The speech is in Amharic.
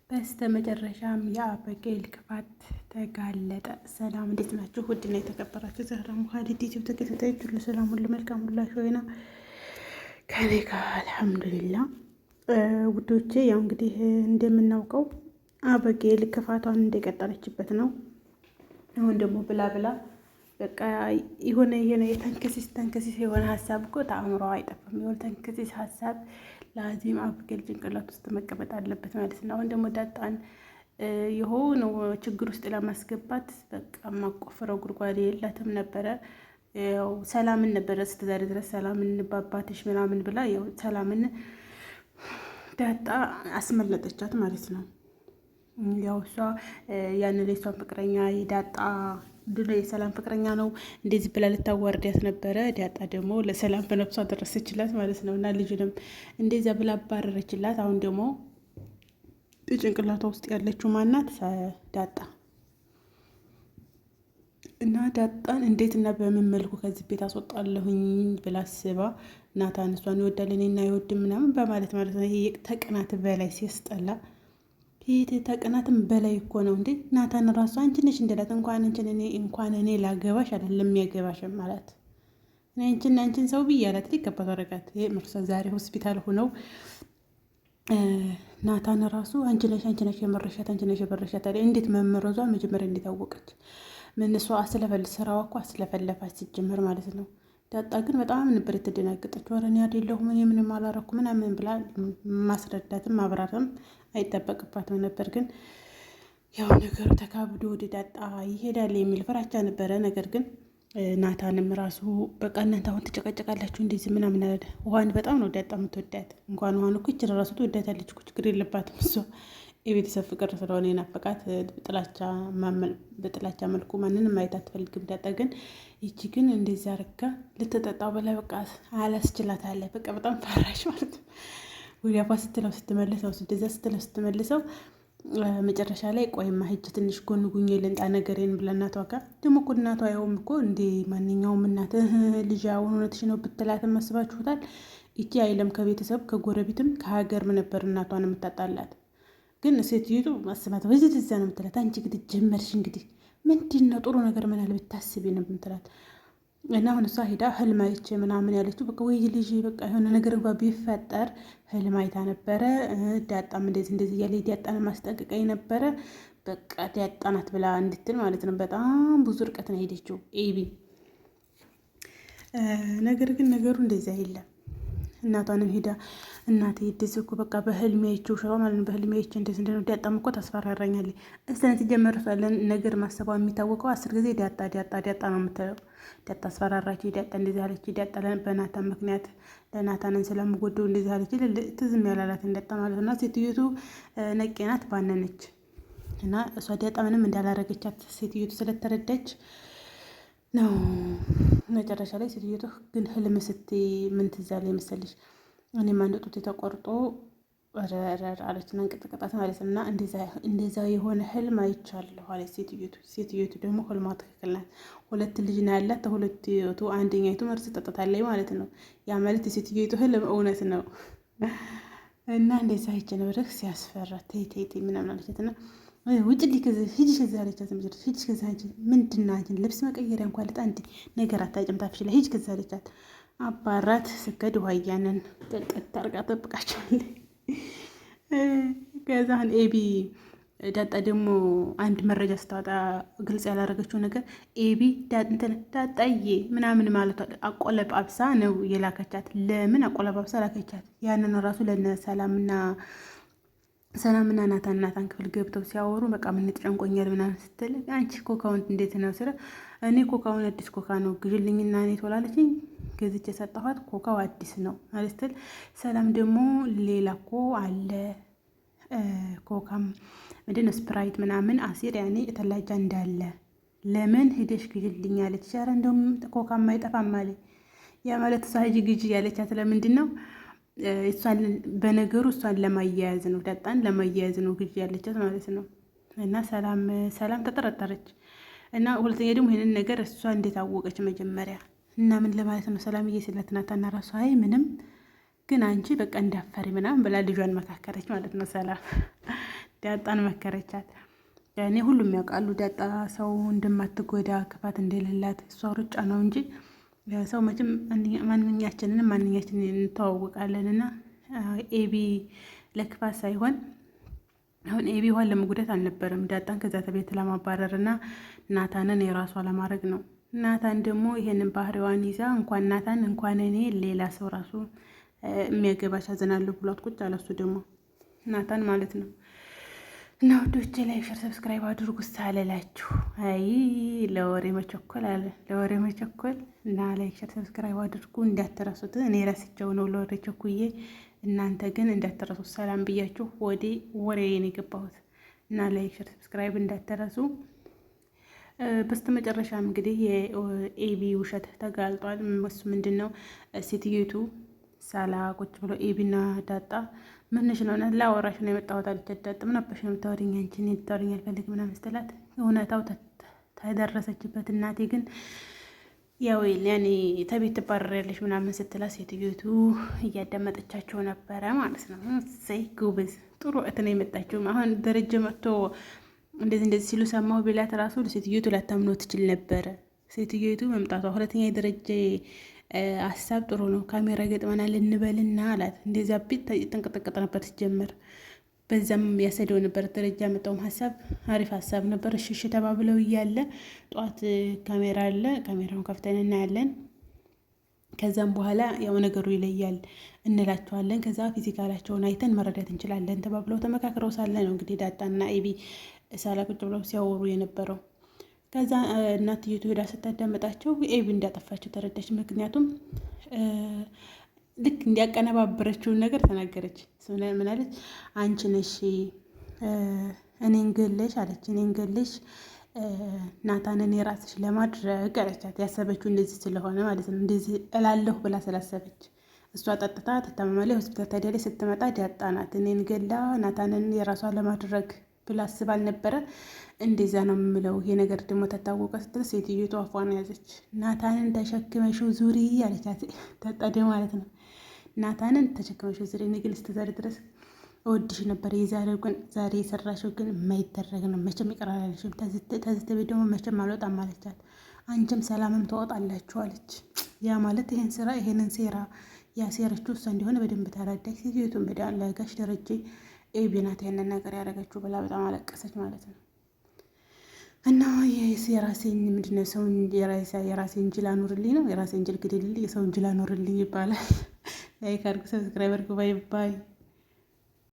በስተ መጨረሻም የአበጌል ክፋት ተጋለጠ። ሰላም እንዴት ናችሁ? ውድና የተከበራችሁ ዛህራ ሙሀሊድ ዩቲዩብ ተከታታዮች ሁሉ ሰላም ሁሉ መልካም ሁላችሁ ወይና ከኔ ጋር አልሐምዱሊላ። ውዶቼ ያው እንግዲህ እንደምናውቀው አበጌል ክፋቷን እንደቀጠለችበት ነው። አሁን ደግሞ ብላ ብላ በቃ የሆነ ተንከሲስ የሆነ ሀሳብ እኮ ተአምሮ አይጠፋም። የሆነ ተንከሲስ ሀሳብ ለአዚም አበጌል ጭንቅላት ውስጥ መቀመጥ አለበት ማለት ነው። አሁን ደግሞ ዳጣን የሆነው ችግር ውስጥ ለማስገባት በቃ ማቆፍረው ጉድጓድ የላትም ነበረ። ያው ሰላምን ነበረ ስትዛሬ ድረስ ሰላምን ባባትሽ ምናምን ብላ ያው ሰላምን ዳጣ አስመለጠቻት ማለት ነው። ያው እሷ ያን ላይ እሷን ፍቅረኛ የዳጣ ድሎ የሰላም ፍቅረኛ ነው እንደዚህ ብላ ልታዋርዳት ነበረ። ዳጣ ደግሞ ለሰላም በነፍሷ ደረሰችላት ማለት ነው። እና ልጅንም እንደዚያ ብላ አባረረችላት። አሁን ደግሞ ጭንቅላቷ ውስጥ ያለችው ማናት? ዳጣ እና ዳጣን እንዴት እና በምን መልኩ ከዚህ ቤት አስወጣለሁኝ ብላ አስባ ናታን እሷን ይወዳል እኔን አይወድም ምናምን በማለት ማለት ነው። ይሄ ተቅናት በላይ ሲያስጠላ ይሄ ተቅናትም በላይ እኮ ነው እንዴ! ናታን ራሱ አንቺ ነሽ እንደላት እንኳን እኔ ላገባሽ አይደለም የሚያገባሽም ማለት እኔ አንቺን ሰው ብያላት ሊከባት ወረቀት ይሄ ምርሳ ዛሬ ሆስፒታል ሆነው ናታን ራሱ አንቺ ነሽ የመረሻት አንቺ ነሽ የበረሻት አለ። እንዴት መመረዟን መጀመሪያ እንዴት አወቀች? ምን እሷ ስራዋ እኮ አስለፈለፋች ሲጀመር ማለት ነው። ዳጣ ግን በጣም ነበር የተደናገጠች። ወረ እኔ አይደለሁም እኔ ምንም አላረኩ ምናምን ብላ ማስረዳትም ማብራትም አይጠበቅባትም ነበር። ግን ያው ነገሩ ተካብዶ ወደ ዳጣ ይሄዳል የሚል ፍራቻ ነበረ። ነገር ግን ናታንም ራሱ በቃ እናንተ አሁን ትጨቀጨቃላችሁ እንደዚህ ምናምን አለ። ውሃን በጣም ነው ዳጣ የምትወዳት። እንኳን ውሃን እኮ ይችል ራሱ ትወዳታለች እኮ ችግር የለባትም እሷ የቤተሰብ ፍቅር ስለሆነ የናፈቃት በጥላቻ መልኩ ማንንም ማየት አትፈልግም ዳጣ። ግን ይቺ ግን እንደዚህ አርጋ ልትጠጣው በላይ በቃ አላስችላት አለ። በቃ በጣም ፈራሽ ማለት ነው። ወዲያ አፏ ስትለው ስትመልሰው እንደዚያ ስትለው ስትመልሰው መጨረሻ ላይ ቆይማ ሂጅ ትንሽ ጎን ጉኝ ልንጣ ነገሬን ብላ እናቷ ጋር ደግሞ እኮ እናቷ ያውም እኮ እንደ ማንኛውም እናት ልጅ አሁን እውነትሽ ነው ብትላትም አስባችሁታል። ይቺ አይለም ከቤተሰብ ከጎረቤትም ከሀገርም ነበር እናቷን የምታጣላት። ግን ሴትዮቱ ማስባት በዚህ ትዛ ነው የምትላት። አንቺ እንግዲህ ጀመርሽ እንግዲህ ምንድን ነው ጥሩ ነገር ምናል ብታስቢ ነው የምትላት። እና አሁን እሷ ሄዳ ህልም አይቼ ምናምን ያለችው በቃ ወይ ልጅ በቃ የሆነ ነገር እንኳ ቢፈጠር ህልም አይታ ነበረ። ዳጣም እንደዚህ እያለ ዳጣን ማስጠንቀቀኝ ነበረ። በቃ ዳጣ ናት ብላ እንድትል ማለት ነው። በጣም ብዙ ርቀት ነው ሄደችው ኤቢ። ነገር ግን ነገሩ እንደዚያ የለም። እናቷንም ሄዳ እናቴ እንደዚህ እኮ በቃ በህልሜ አይቼው ሽሮ ማለት ነው። በህልሜ አይቼ እንደዚህ እንደሆነ ዳጣም እኮ ታስፈራራኛለች። እስነት ጀመር ፈለን ነገር ማሰቧ የሚታወቀው 10 ጊዜ ዳጣ ነው የምትለው። ዳጣ አስፈራራች፣ ዳጣ እንደዚህ አለች፣ ዳጣ በናታን ምክንያት ለናታንን ስለምጎደው እንደዚህ አለች። ትዝም ያላላት ዳጣ ማለት ነው። ሴትዮቱ ነቄ ናት፣ ባነነች እና እሷ ዳጣ ምንም እንዳላረገቻት ሴትዮቱ ስለተረዳች ነው። መጨረሻ ላይ ሴትዮቱ ግን ህልም ስትይ ምን ትዝ አለኝ መሰለሽ? እኔም አንድ ጡት ተቆርጦ ረረር አለችና እንቅጥቅጣት ማለት ነው። እና እንደዛ የሆነ ህልም አይቻለሁ አለች ሴትዮቱ። ሴትዮቱ ደግሞ ህልሟ ትክክል ናት። 2 ልጅ ነው ያላት። ተሁለቱ አንደኛይቱ መርዝ ጠጥታለች ማለት ነው። ያ ማለት የሴትዮቱ ህልም እውነት ነው። እና እንደዛ አይቼ ነበር ሲያስፈራ ተይ ምናምን አለችትና ውጭ ሂጂ ከዛ አለቻት። ሂጂ ከዛ ምንድን ነው አንቺን ልብስ መቀየሪያ እንኳን ልጣ እንዲ ነገር አታጭም ታፍሽ ላይ ሂጂ ከዛ አለቻት። አባራት ስከድ ውሃያንን ቀጥቀት አርጋ ጠብቃቸዋለች። ከዛን ኤቢ ዳጣ ደግሞ አንድ መረጃ ስታወጣ ግልጽ ያላረገችው ነገር ኤቢ ዳጣዬ ምናምን ማለቷ አቆለጳብሳ ነው የላከቻት። ለምን አቆለጳብሳ ላከቻት? ያንን ራሱ ለነ ሰላምና ናታን ክፍል ገብተው ሲያወሩ በቃ ምን ተጨንቆኛል ምናምን ስትል አንቺ ኮካውን እንዴት ነው ስለ እኔ ኮካውን አዲስ ኮካ ነው ግዥልኝና እኔ ተወላለችኝ ገዝቼ የሰጠኋት ኮካው አዲስ ነው ማለት ስትል ሰላም ደግሞ ሌላ እኮ አለ ኮካም ምንድን ነው ስፕራይት ምናምን አሲር ያኔ የተላጃ እንዳለ ለምን ሄደሽ ግዥልኝ አለች። ኧረ እንደውም ኮካም አይጠፋም አለኝ። ያ ማለት እሷ ሂጂ ግዢ ያለቻት ለምንድን ነው? በነገሩ እሷን ለማያያዝ ነው፣ ዳጣን ለማያያዝ ነው ግዢ ያለቻት ማለት ነው። እና ሰላም ተጠረጠረች። እና ሁለተኛ ደግሞ ይሄንን ነገር እሷ እንዴት አወቀች መጀመሪያ? እና ምን ለማለት ነው? ሰላምዬ ስለትናታና ራሷ አይ ምንም ግን አንቺ በቃ እንዳፈሪ ምናምን ብላ ልጇን መካከረች ማለት ነው። ሰላም ዳጣን መከረቻት። ያኔ ሁሉም ያውቃሉ ዳጣ ሰው እንደማትጎዳ ክፋት እንደሌላት፣ እሷ ሩጫ ነው እንጂ ሰው መቼም ማንኛችንን እንተዋወቃለን። እና ኤቢ ለክፋት ሳይሆን አሁን ኤቢ ሆን ለመጉዳት አልነበረም፣ ዳጣን ከዛ ቤት ለማባረር እና ናታንን የራሷ ለማድረግ ነው። ናታን ደግሞ ይሄንን ባህሪዋን ይዛ እንኳን ናታን እንኳን እኔ ሌላ ሰው ራሱ የሚያገባሽ አዘናለሁ ብሏት ቁጭ አለ። እሱ ደግሞ ናታን ማለት ነው። እና ወዶቼ ላይ ሸር ሰብስክራይብ አድርጉ ሳልላችሁ፣ አይ ለወሬ መቸኮል አለ ለወሬ መቸኮል እና ላይ ሸር ሰብስክራይብ አድርጉ እንዳትረሱት። እኔ ረስቸው ነው ለወሬ ቸኩዬ፣ እናንተ ግን እንዳትረሱት። ሰላም ብያችሁ ወደ ወሬን የገባሁት እና ላይ ሸር ሰብስክራይብ እንዳትረሱ። በስተመጨረሻም እንግዲህ የኤቢ ውሸት ተጋልጧል። እሱ ምንድን ነው? ሴትዮቱ ሳላ ቁጭ ብሎ ኤቢና ዳጣ ምንሽ ነው? ላወራሽ ነው የመጣሁት አለች። ዳጣ ምን አባሽ ነው የምታወሪኝ? አንቺ እኔ ልታወሪኝ አልፈልግም ምናምን ስትላት እውነታው ተደረሰችበት። እናቴ ግን ያው ያኔ ተቤት ትባረሪያለሽ ምናምን ስትላት ሴትዮቱ እያዳመጠቻቸው ነበረ ማለት ነው። እሰይ ጉብዝ፣ ጥሩ እህት ነው የመጣችው። አሁን ደረጀ መጥቶ እንደዚህ ሲሉ ሰማሁ ቢላት ራሱ ሴትዮቱ ላታምኖ ትችል ነበረ። ሴትዮቱ መምጣቷ ሁለተኛ የደረጀ ሀሳብ ጥሩ ነው። ካሜራ ገጥመናል እንበልና አላት። እንደዚያ ቢት ተንቀጠቀጠ ነበር ሲጀመር። በዛም ያሰደው ነበር። ደረጃ ያመጣውም ሀሳብ አሪፍ ሀሳብ ነበር። እሺ ተባብለው እያለ ጠዋት ካሜራ አለ፣ ካሜራውን ከፍተን እናያለን። ከዛም በኋላ ያው ነገሩ ይለያል እንላቸዋለን። ከዛ ፊዚካላቸውን አይተን መረዳት እንችላለን ተባብለው ተመካክረው ሳለ ነው እንግዲህ ዳጣና ኤቢ ሳላ ቁጭ ብለው ሲያወሩ የነበረው። ከዛ እናትየቱ ሄዳ ስታዳመጣቸው ኤቢ እንዳጠፋቸው ተረዳች። ምክንያቱም ልክ እንዲያቀነባበረችውን ነገር ተናገረች። ምናለች? አንቺ ነሽ እኔን ገለሽ አለች። እኔን ገለሽ ናታንን የራስሽ ለማድረግ አለቻት። ያሰበችው እንደዚህ ስለሆነ ማለት ነው። እንደዚህ እላለሁ ብላ ስላሰበች እሷ ጠጥታ ትታመማለች። ሆስፒታል ታዲያ ስትመጣ ዳጣ ናት እኔን ገላ ናታንን የራሷ ለማድረግ ብላ አስባ አልነበረ። እንደዛ ነው የምለው። ይሄ ነገር ደግሞ ተታወቀ ስትል ሴትዮቱ አፏን ያዘች። ናታንን ተሸክመሽው ዙሪ አለቻት። ዳጣ ማለት ነው። ናታንን ተሸክመሽው ዙሪ፣ እኔ ግን እስከዛሬ ድረስ እወድሽ ነበር። የዛሬው ግን ዛሬ የሰራሽው ግን የማይደረግ ነው። መቼም ይቀራል አለችም። ተዝተ ቤት ደግሞ መቼም አልወጣም አለቻት። አንቺም ሰላምም ተወጣላችሁ አለች። ያ ማለት ይሄንን ሴራ ያሴረችው እሷ እንደሆነ በደንብ ተረዳች። ሴትዮቱን በዳን ለጋሽ ደረጀ ኤቢ ናት ያንን ነገር ያደረገችው ብላ በጣም አለቀሰች ማለት ነው። እና የራሴን ምንድነው ሰው የራሴን ጅል አኑርልኝ ነው፣ የራሴን ጅል ግድልልኝ፣ የሰውን ጅል አኑርልኝ ይባላል። ላይክ አድርጉ፣ ሰብስክራይብ አድርጉ። ባይ ባይ።